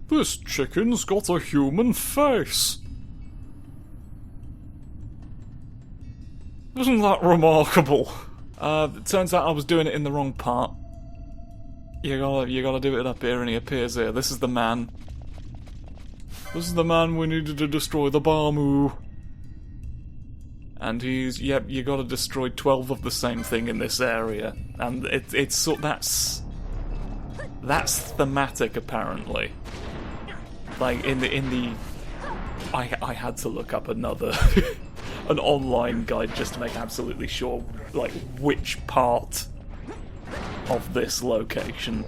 This chicken's got a human face. Isn't that remarkable? It turns out I was doing it in the wrong part. You gotta do it up here, and he appears here. This is the man. This is the man we needed to destroy, the Barmu. And he's, yep, you gotta destroy 12 of the same thing in this area. And it's sort, that's thematic, apparently. Like, I had to look up another, an online guide just to make absolutely sure, like, which part of this location.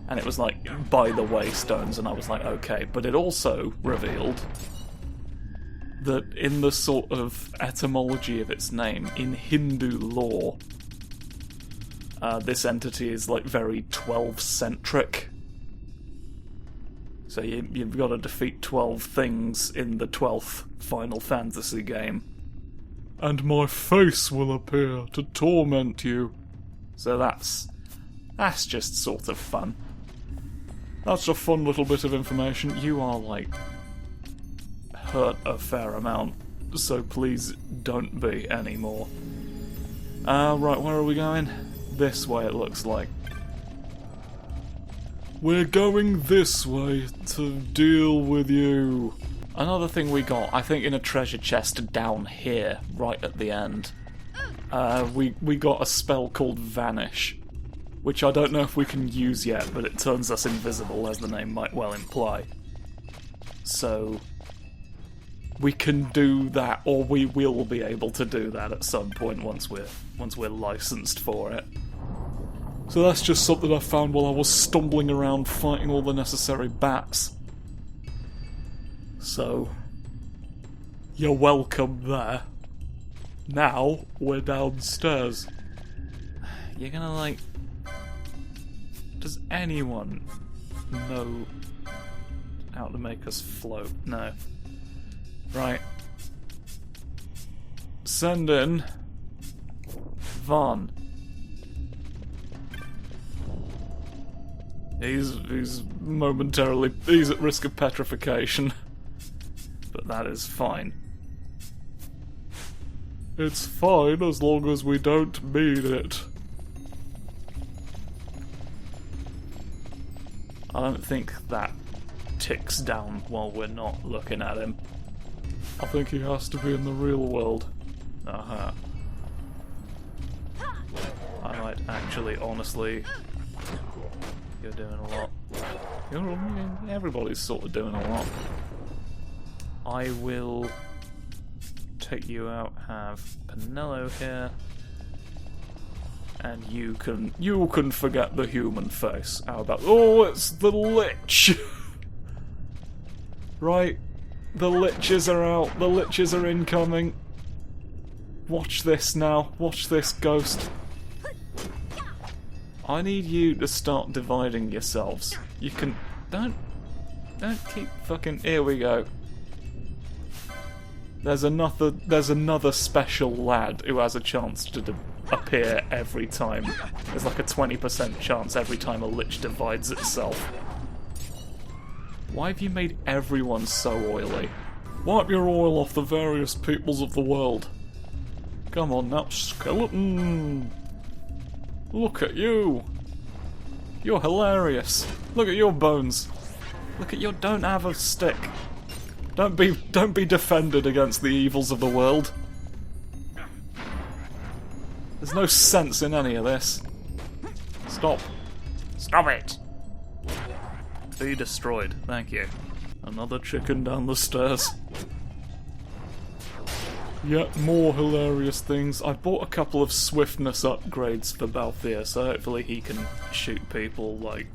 And it was like, by the waystones, and I was like, okay. But it also revealed that in the sort of etymology of its name, in Hindu lore, this entity is like very 12-centric. So you've got to defeat 12 things in the 12th Final Fantasy game. And my face will appear to torment you. So that's just sort of fun. That's a fun little bit of information. You are, like, hurt a fair amount, so please don't be anymore. Right, where are we going? This way, it looks like. We're going this way to deal with you. Another thing we got, I think in a treasure chest down here, right at the end, we got a spell called Vanish, which I don't know if we can use yet, but it turns us invisible, as the name might well imply. So we can do that, or we will be able to do that at some point once we're licensed for it. So that's just something I found while I was stumbling around fighting all the necessary bats. So you're welcome there. Now we're downstairs. You're gonna, like... Does anyone know how to make us float? No. Right. Send in Vaughn. He's momentarily... He's at risk of petrification. But that is fine. It's fine as long as we don't mean it. I don't think that ticks down while we're not looking at him. I think he has to be in the real world. Uh-huh. I might actually, honestly... You're doing a lot. Everybody's sort of doing a lot. I will take you out, have Penello here. And you can forget the human face. How about... Oh, it's the Lich! Right. The Liches are out. The Liches are incoming. Watch this now. Watch this, Ghost. I need you to start dividing yourselves. You can... Don't keep fucking... Here we go. There's another special lad who has a chance to appear every time. There's like a 20% chance every time a Lich divides itself. Why have you made everyone so oily? Wipe your oil off the various peoples of the world. Come on now, skeleton! Look at you! You're hilarious. Look at your bones. Look at your... Don't have a stick. Don't be defended against the evils of the world. There's no sense in any of this. Stop. Stop it! Be destroyed. Thank you. Another chicken down the stairs. Yet more hilarious things. I bought a couple of swiftness upgrades for Balthier, so hopefully he can shoot people, like,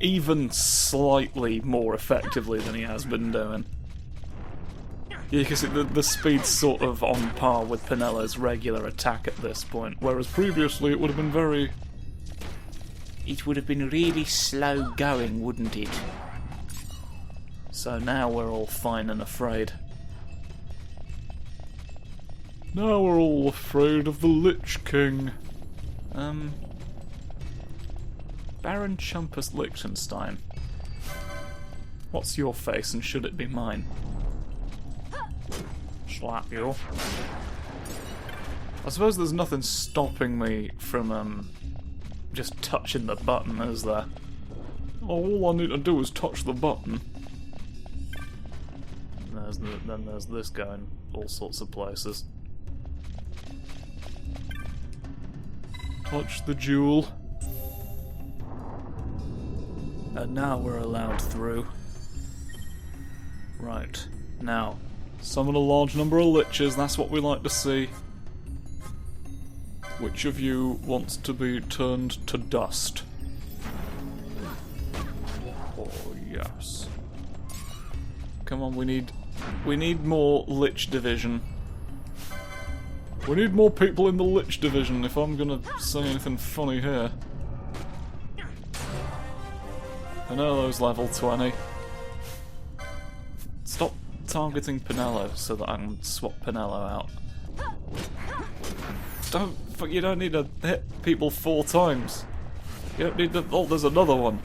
even slightly more effectively than he has been doing. Yeah, because the speed's sort of on par with Penello's regular attack at this point, whereas previously it would have been very... It would have been really slow going, wouldn't it? So now we're all fine and afraid. Now we're all afraid of the Lich King. Baron Chumpus Liechtenstein. What's your face and should it be mine? Slap you. I suppose there's nothing stopping me from just touching the button, is there? All I need to do is touch the button. Then there's this going all sorts of places. Touch the jewel. And now we're allowed through. Right, now, summon a large number of liches, that's what we like to see. Which of you wants to be turned to dust? Oh, yes. Come on, we need more lich division. We need more people in the lich division if I'm gonna say anything funny here. Penello's level 20. Stop targeting Penello so that I can swap Penello out. You don't need to hit people 4 times. You don't need to. Oh, there's another one.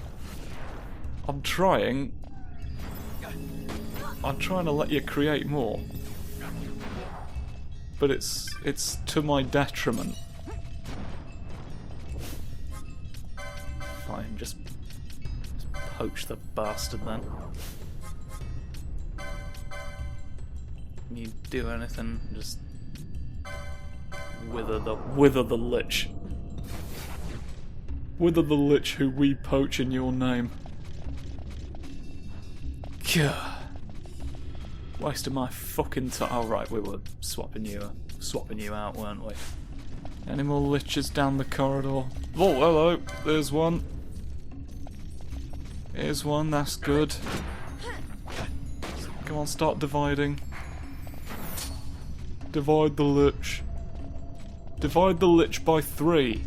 I'm trying to let you create more. But it's to my detriment. Fine, just poach the bastard then. Can you do anything? Just wither the lich. Wither the lich who we poach in your name. Gah. Wasting my fucking time. Oh right, we were swapping you out, weren't we? Any more liches down the corridor? Oh, hello. There's one. Here's one. That's good. Come on, start dividing. Divide the lich. Divide the lich by 3.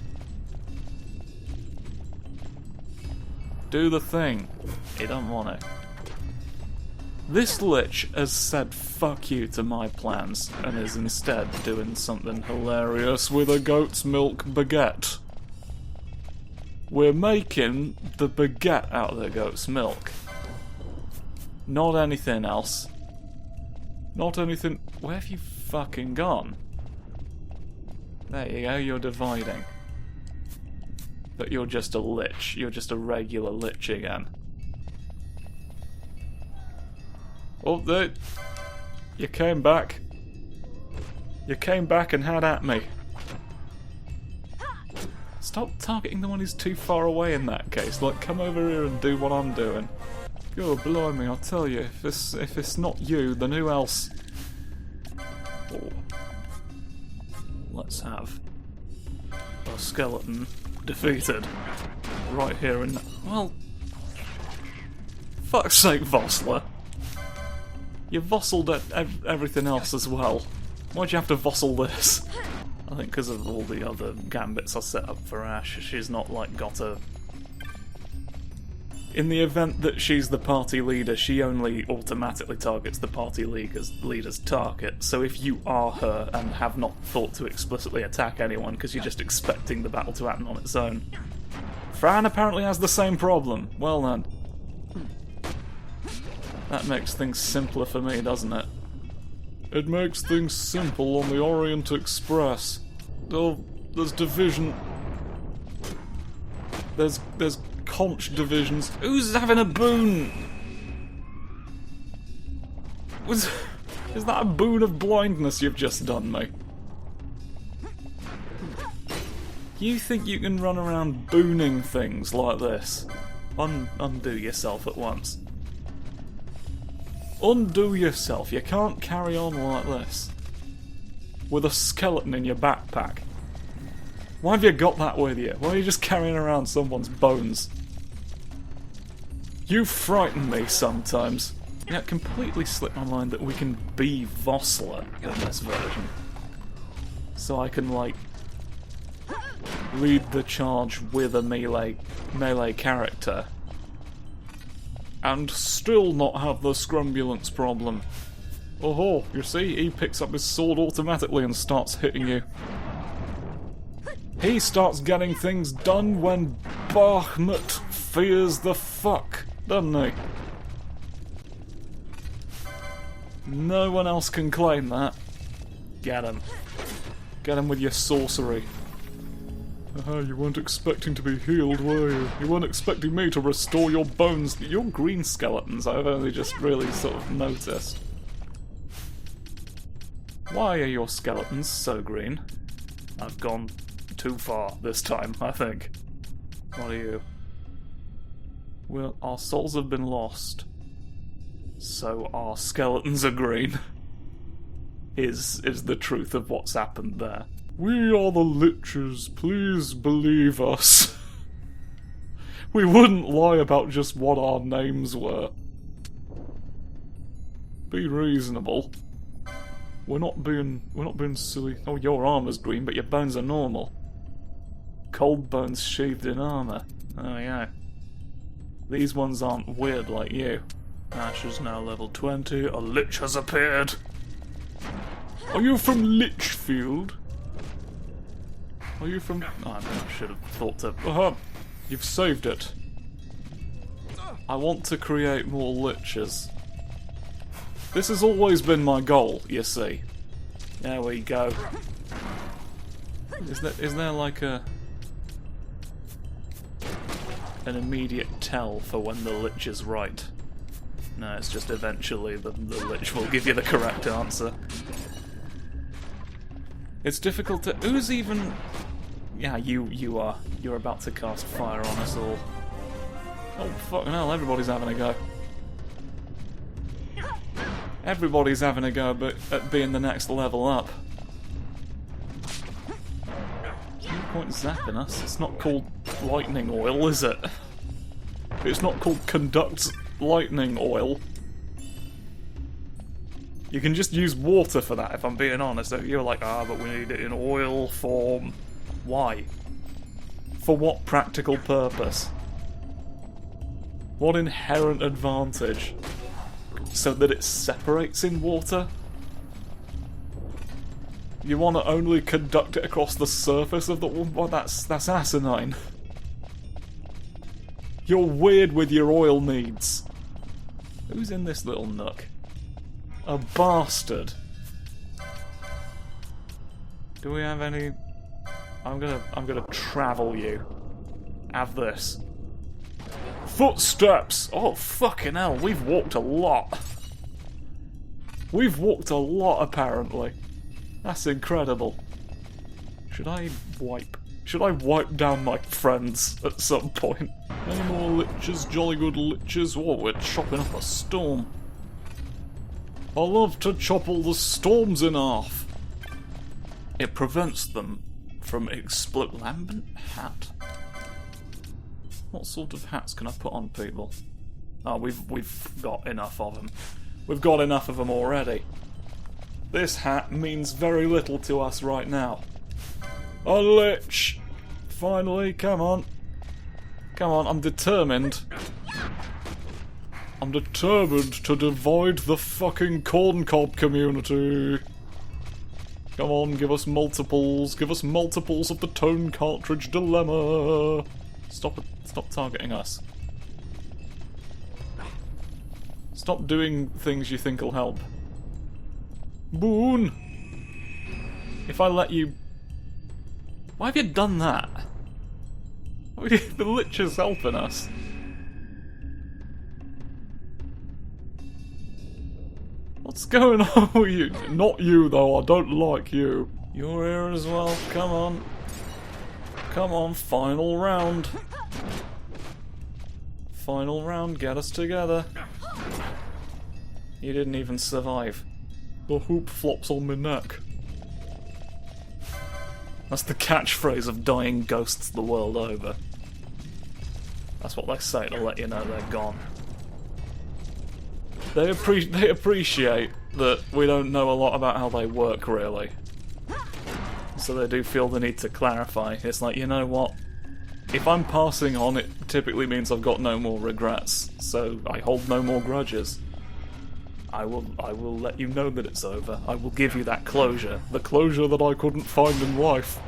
Do the thing. You don't want it. This lich has said fuck you to my plans and is instead doing something hilarious with a goat's milk baguette. We're making the baguette out of the goat's milk. Not anything else. Not anything. Where have you fucking gone? There you go, you're dividing. But you're just a lich. You're just a regular lich again. Oh, there. You came back. You came back and had at me. Stop targeting the one who's too far away in that case. Like, come over here and do what I'm doing. God blimey, I'll tell you, if it's not you, then who else? Oh. Let's have a skeleton defeated. Right here and... Well... Fuck's sake, Vossler. You vossled everything else as well. Why'd you have to vossle this? I think because of all the other gambits I set up for Ash, she's not, like, got a... In the event that she's the party leader, she only automatically targets the party leader's target. So if you are her and have not thought to explicitly attack anyone because you're just expecting the battle to happen on its own. Fran apparently has the same problem. Well then. That makes things simpler for me, doesn't it? It makes things simple on the Orient Express. Oh, there's division. There's conch divisions. Who's having a boon? Is that a boon of blindness you've just done, mate? You think you can run around booning things like this? Undo yourself at once. Undo yourself. You can't carry on like this. With a skeleton in your backpack. Why have you got that with you? Why are you just carrying around someone's bones? You frighten me sometimes. Yeah, it completely slipped my mind that we can be Vossler in this version. So I can, like, lead the charge with a melee character. And still not have the scrumbulence problem. Oh, you see, he picks up his sword automatically and starts hitting you. He starts getting things done when Bahamut fears the fuck, doesn't he? No one else can claim that. Get him. Get him with your sorcery. You weren't expecting to be healed, were you? You weren't expecting me to restore your bones. You're green skeletons, I've only just really sort of noticed. Why are your skeletons so green? I've gone too far this time, I think. What are you? Well, our souls have been lost. So our skeletons are green. Is the truth of what's happened there. We are the Liches, please believe us. We wouldn't lie about just what our names were. Be reasonable. We're not being silly. Oh, your armor's green, but your bones are normal. Cold bones sheathed in armor. Oh yeah. These ones aren't weird like you. Ash is now level 20. A Lich has appeared. Are you from Lichfield? Are you from... Oh, I should have thought to... You've saved it. I want to create more liches. This has always been my goal, you see. There we go. Is there like an immediate tell for when the lich is right? No, it's just eventually the lich will give you the correct answer. It's difficult to... Who's even... Yeah, you are. You're about to cast fire on us all. Oh, fucking hell, everybody's having a go. Everybody's having a go at being the next level up. There's no point zapping us. It's not called lightning oil, is it? It's not called conduct lightning oil. You can just use water for that, if I'm being honest. If you're like, but we need it in oil form. Why? For what practical purpose? What inherent advantage? So that it separates in water? You want to only conduct it across the surface of the water? Well, that's asinine. You're weird with your oil needs. Who's in this little nook? A bastard. Do we have any... I'm gonna travel you. Have this. Footsteps! Oh, fucking hell, we've walked a lot. We've walked a lot, apparently. That's incredible. Should I wipe down my friends at some point? Any more liches, jolly good liches? Whoa, we're chopping up a storm. I love to chop all the storms in half. It prevents them from exploding. Lambent hat? What sort of hats can I put on people? Oh, we've got enough of them. We've got enough of them already. This hat means very little to us right now. A lich! Finally, come on. Come on, I'm determined. I'm determined to divide the fucking corncob community. Come on, give us multiples. Give us multiples of the tone cartridge dilemma. Stop targeting us. Stop doing things you think will help. Boon! If I let you... Why have you done that? The lich is helping us. What's going on with you? Not you, though. I don't like you. You're here as well. Come on. Come on, final round. Final round, get us together. You didn't even survive. The hoop flops on my neck. That's the catchphrase of dying ghosts the world over. That's what they say to let you know they're gone. They appreciate that we don't know a lot about how they work, really. So they do feel the need to clarify. It's like, you know what? If I'm passing on, it typically means I've got no more regrets. So I hold no more grudges. I will let you know that it's over. I will give you that closure. The closure that I couldn't find in life.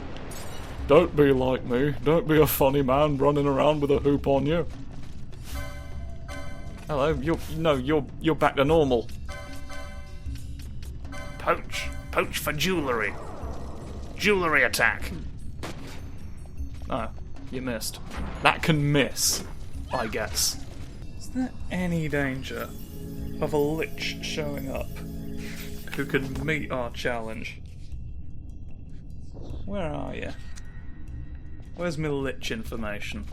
Don't be like me. Don't be a funny man running around with a hoop on you. Hello, you're back to normal. Poach. Poach for jewellery. Jewellery attack. Oh, you missed. That can miss, I guess. Is there any danger of a lich showing up who can meet our challenge? Where are you? Where's my lich information?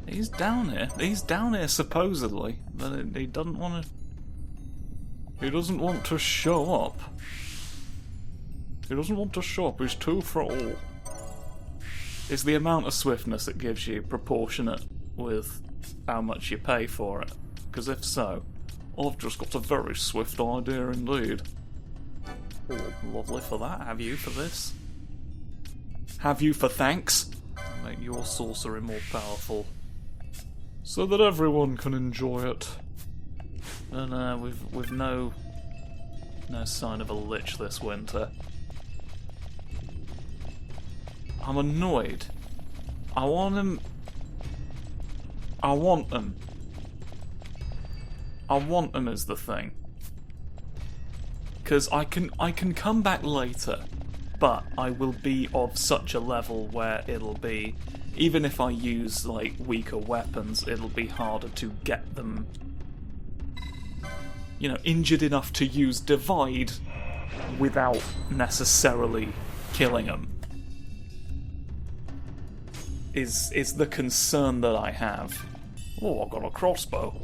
He's down here. He's down here supposedly, but he doesn't want to. He doesn't want to show up. He doesn't want to show up. He's too throttle. Is the amount of swiftness it gives you proportionate with how much you pay for it? Because if so, I've just got a very swift idea indeed. Oh, lovely for that. Have you for this? Have you for thanks? Make your sorcery more powerful, so that everyone can enjoy it. And we've no sign of a lich this winter. I'm annoyed. I want him. I want them. I want them is the thing. Because I can come back later, but I will be of such a level where it'll be, even if I use like weaker weapons, it'll be harder to get them, you know, injured enough to use Divide without necessarily killing them. Is the concern that I have. Oh, I got a crossbow.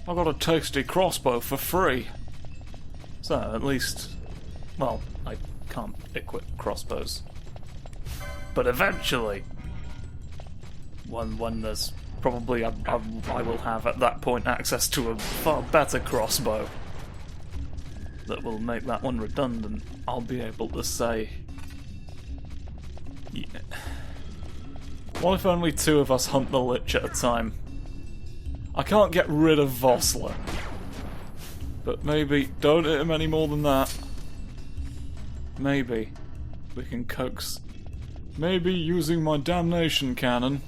I got a tasty crossbow for free. So at least, well, I can't equip crossbows, but eventually, when there's probably I will have at that point access to a far better crossbow that will make that one redundant. I'll be able to say, yeah. What if only two of us hunt the lich at a time? I can't get rid of Vossler, but maybe don't hit him any more than that. Maybe we can coax. Maybe using my damnation cannon,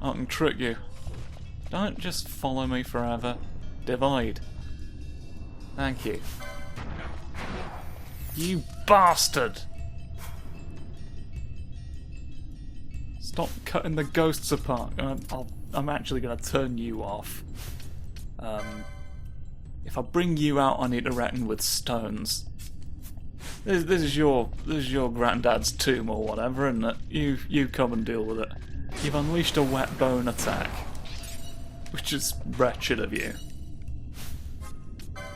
I can trick you. Don't just follow me forever. Divide. Thank you. You bastard! Stop cutting the ghosts apart. I'm actually going to turn you off. If I bring you out, I need to reckon with stones. This is your granddad's tomb or whatever, isn't it? You come and deal with it. You've unleashed a wet bone attack, which is wretched of you.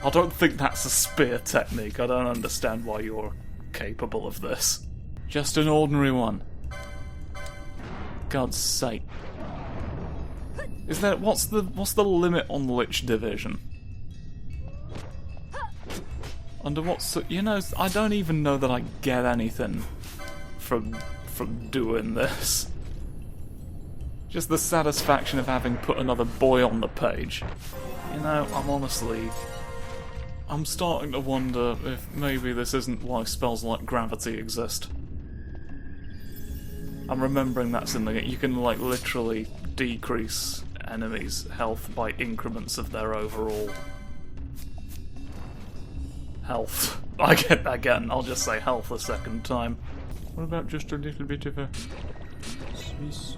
I don't think that's a spear technique. I don't understand why you're capable of this. Just an ordinary one. God's sake. Is there what's the limit on Lich Division? Under what you know, I don't even know that I get anything from doing this. Just the satisfaction of having put another boy on the page. You know, I'm starting to wonder if maybe this isn't why spells like gravity exist. I'm remembering that's in the game. You can like literally decrease enemies' health by increments of their overall health. Again, I'll just say health a second time. What about just a little bit of a Swiss?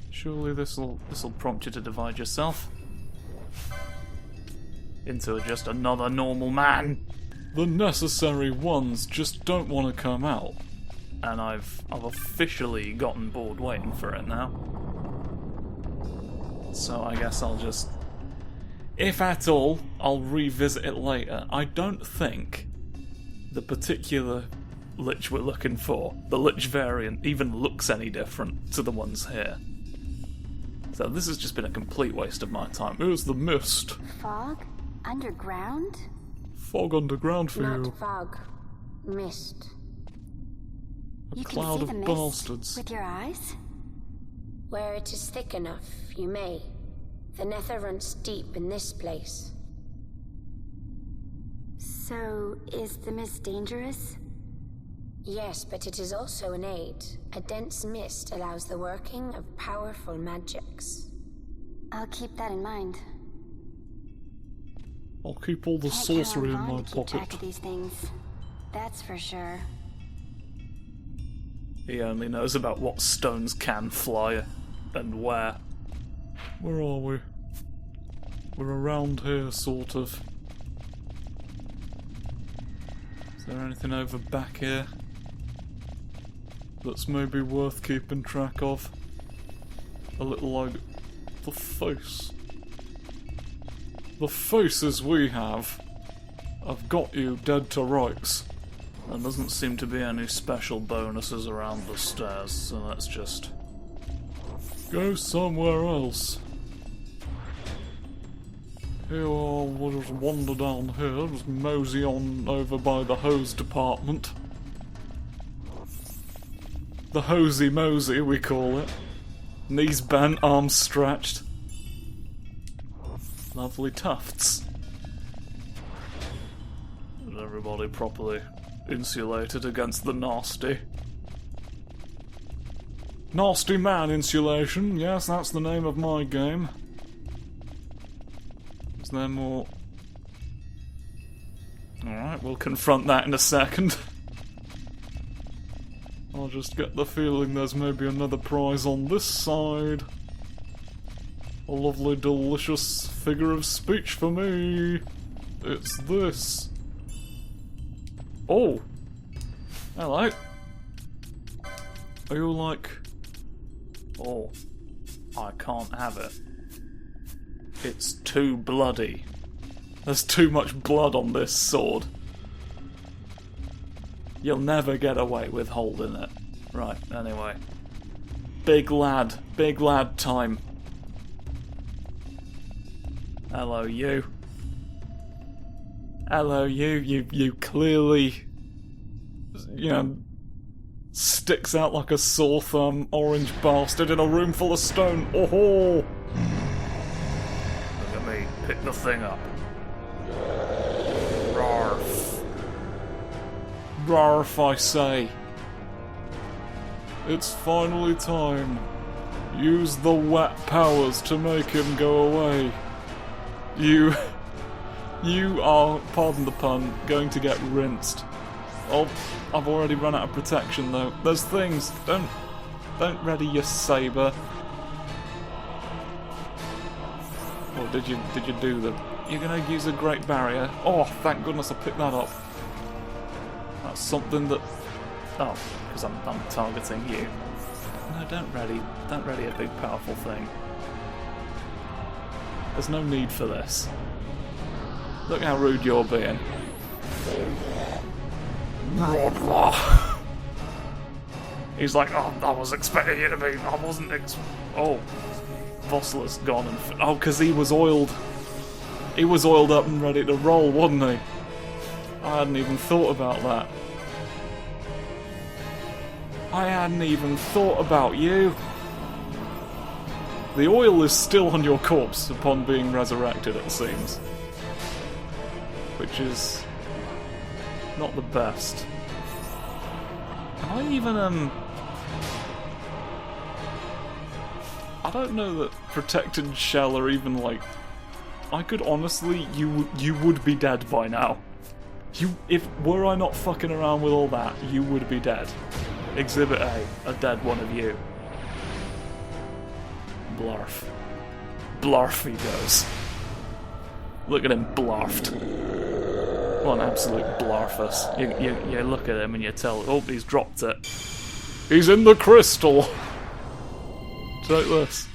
Surely this'll prompt you to divide yourself into just another normal man. The necessary ones just don't want to come out. And I've officially gotten bored waiting for it now. So I guess I'll just, if at all, I'll revisit it later. I don't think the particular Lich we're looking for, the Lich variant, even looks any different to the ones here. So this has just been a complete waste of my time. Here's the mist. Fog? Underground? Fog underground for you. Not fog. Mist. A You cloud can see of the mist bastards. with your eyes? Where it is thick enough, you may. The nether runs deep in this place. So, is the mist dangerous? Yes, but it is also an aid. A dense mist allows the working of powerful magics. I'll keep that in mind. I'll keep all the Can't count sorcery in on my Vaughn to keep track pocket. of these things. That's for sure. He only knows about what stones can fly and where. Where are we? We're around here, sort of. Is there anything over back here that's maybe worth keeping track of? A little like the face. The faces we have got you dead to rights. There doesn't seem to be any special bonuses around the stairs, so let's just go somewhere else. Here we'll just wander down here, just mosey on over by the hose department. The Hosey Mosey, we call it. Knees bent, arms stretched. Lovely tufts. Is everybody properly insulated against the nasty? Nasty man insulation, yes, that's the name of my game. Is there more? Alright, we'll confront that in a second. I'll just get the feeling there's maybe another prize on this side. A lovely, delicious figure of speech for me. It's this. Oh! Hello. Are you like... Oh. I can't have it. It's too bloody. There's too much blood on this sword. You'll never get away with holding it. Right, anyway. Big lad time. Hello, you. Hello, you clearly, you know, sticks out like a sore thumb, orange bastard in a room full of stone. Oh! Look at me, pick the thing up. Rarf. Rarf, I say. It's finally time. Use the wet powers to make him go away. You are, pardon the pun, going to get rinsed. Oh, I've already run out of protection though. There's things. Don't ready your saber. Or did you do the? You're gonna use a great barrier. Oh, thank goodness I picked that up. That's something that. Oh, because I'm targeting you. No, don't ready a big powerful thing. There's no need for this. Look how rude you're being. He's like, oh, I was expecting you to be. I wasn't. Oh, Vossler's gone and. Oh, because he was oiled. He was oiled up and ready to roll, wasn't he? I hadn't even thought about that. I hadn't even thought about you. The oil is still on your corpse upon being resurrected, it seems. Which is not the best. Am I even, I don't know that protected shell are even, like... I could honestly... You would be dead by now. Were I not fucking around with all that, you would be dead. Exhibit A dead one of you. Blarf. Blarf he goes. Look at him blarfed. What an absolute blarfus. You look at him and you tell, oh, he's dropped it. He's in the crystal! Take this.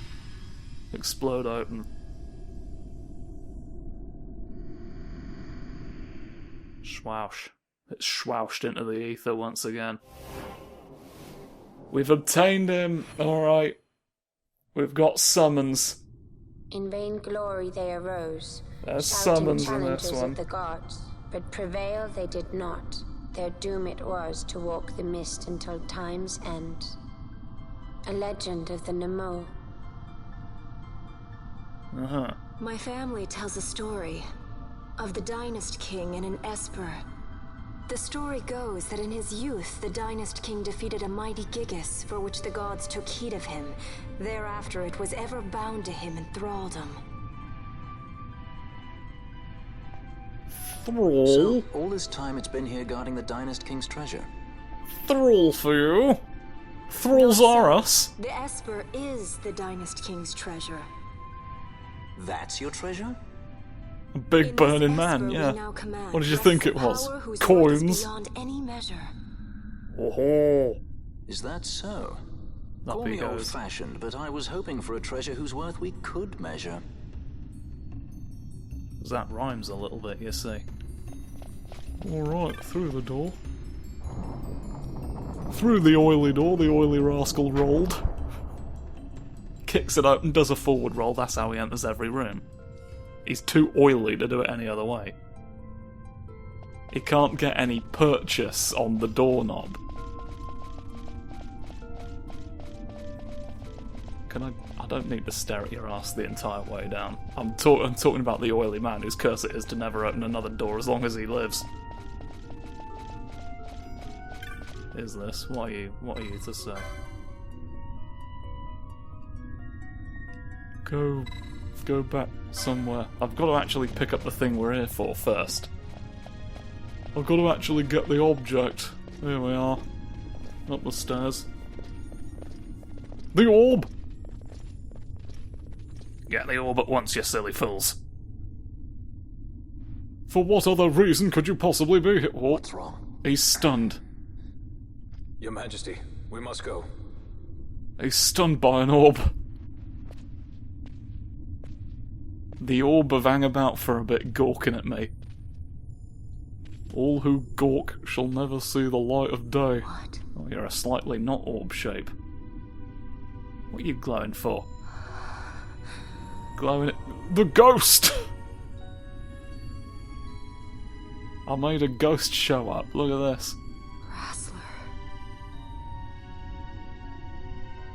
Explode open. Swoosh. It's swooshed into the ether once again. We've obtained him, alright. We've got summons. In vain glory they arose, There's shouting summons in this challenges one. of the gods, but prevail they did not. Their doom it was to walk the mist until time's end. A legend of the Nemo. Uh-huh. My family tells a story of the Dynast King and an Esper. The story goes that in his youth, the Dynast King defeated a mighty Gigas, for which the gods took heed of him. Thereafter, it was ever bound to him in thraldom. Thrall? So, all this time it's been here guarding the Dynast King's treasure. Thrall for you? Thralls are us? The Esper is the Dynast King's treasure. That's your treasure? A big In burning this man, Esper we yeah. now command What did you rests think a it was? power whose worth is Coins? beyond any measure. Oh, Is that so? that Call be me goes. old-fashioned, but I was hoping for a treasure whose worth we could measure. That rhymes a little bit, you see. Alright, through the door. Through the oily door, the oily rascal rolled. Kicks it out and does a forward roll, that's how he enters every room. He's too oily to do it any other way. He can't get any purchase on the doorknob. I don't need to stare at your ass the entire way down. I'm talking about the oily man whose curse it is to never open another door as long as he lives. Is this? What are you to say? Go back somewhere. I've got to actually pick up the thing we're here for first. I've got to actually get the object. Here we are. Up the stairs. The orb! Get the orb at once, you silly fools. For what other reason could you possibly be here? What's wrong? He's stunned. Your Majesty, we must go. He's stunned by an orb. The orb have hang about for a bit, gawking at me. All who gawk shall never see the light of day. What? Oh, you're a slightly not orb shape. What are you glowing for? Glowing at the ghost! I made a ghost show up. Look at this. Wrestler.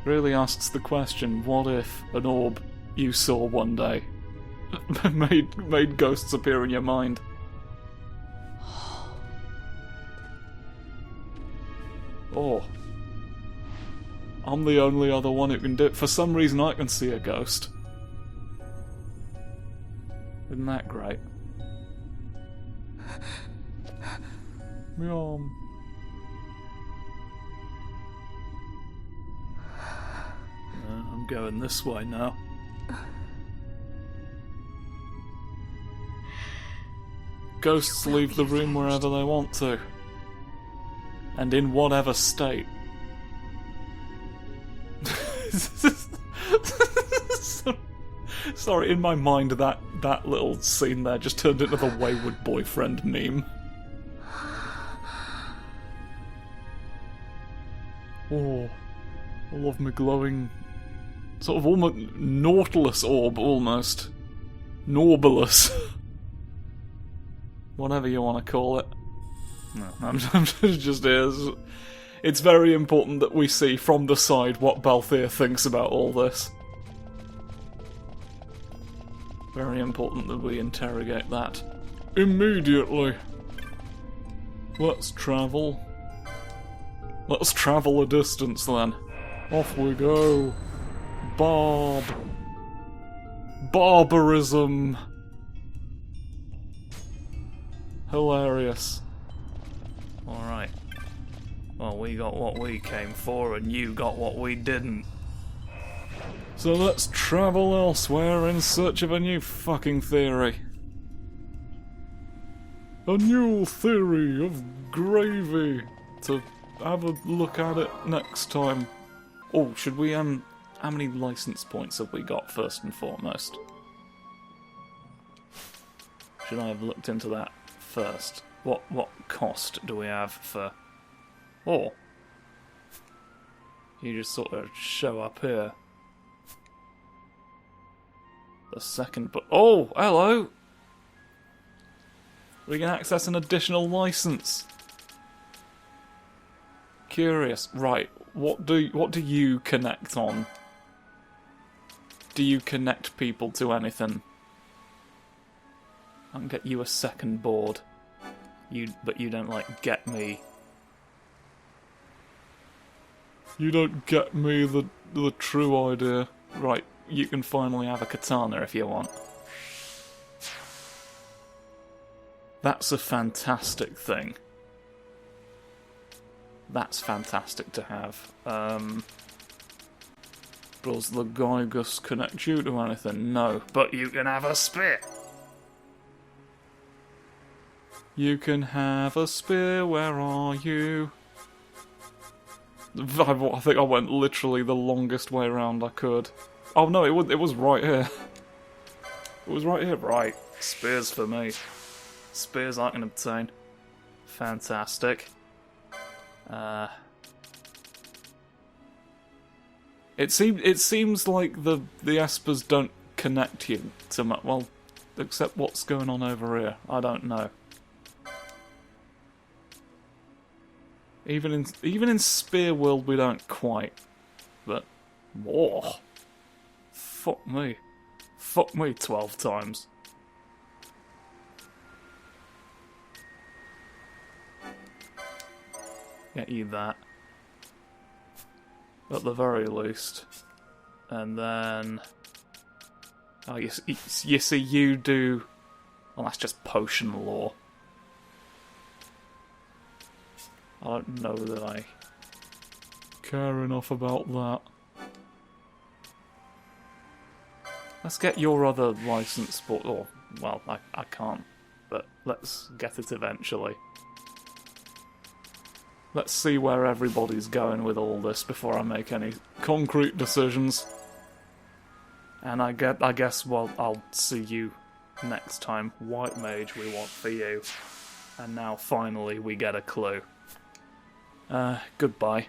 Really asks the question, what if an orb you saw one day made ghosts appear in your mind? Oh. I'm the only other one who can do it. For some reason I can see a ghost. Isn't that great? Meow. I'm going this way now. Ghosts leave the room wherever they want to. And in whatever state. Sorry, in my mind that little scene there just turned into the wayward boyfriend meme. Oh, I love my glowing, sort of almost Nautilus orb, almost. Norbalus. Whatever you want to call it. No, I'm just here. It's very important that we see from the side what Balthier thinks about all this. Very important that we interrogate that immediately. Let's travel. Let's travel a distance then. Off we go. Barbarism. Hilarious. Alright. Well, we got what we came for, and you got what we didn't. So let's travel elsewhere in search of a new fucking theory. A new theory of gravy. To have a look at it next time. Oh, should we, how many license points have we got first and foremost? Should I have looked into that first? What cost do we have for... Oh. You just sort of show up here. The second, but oh, hello. We can access an additional license. Curious, right? What do you connect on? Do you connect people to anything? I can get you a second board. But you don't like get me. You don't get me the true idea. Right, you can finally have a katana if you want. That's a fantastic thing. That's fantastic to have. Does the Gygus connect you to anything? No, but you can have a spear. You can have a spear, where are you? I think I went literally the longest way around I could. Oh no, it was right here. It was right here, right. Spears for me. Spears I can obtain. Fantastic. It seems like the espers don't connect you to much. Well, except what's going on over here. I don't know. Even in Spear World we don't quite. But whoa. Fuck me. Fuck me 12 times. Get you that. At the very least. And then... Oh, you see, you do... Well, that's just potion lore. I don't know that I care enough about that. Let's get your other license, but... Oh, well, I can't. But let's get it eventually. Let's see where everybody's going with all this before I make any concrete decisions. And I guess, well, I'll see you next time. White Mage we want for you. And now, finally, we get a clue. Goodbye.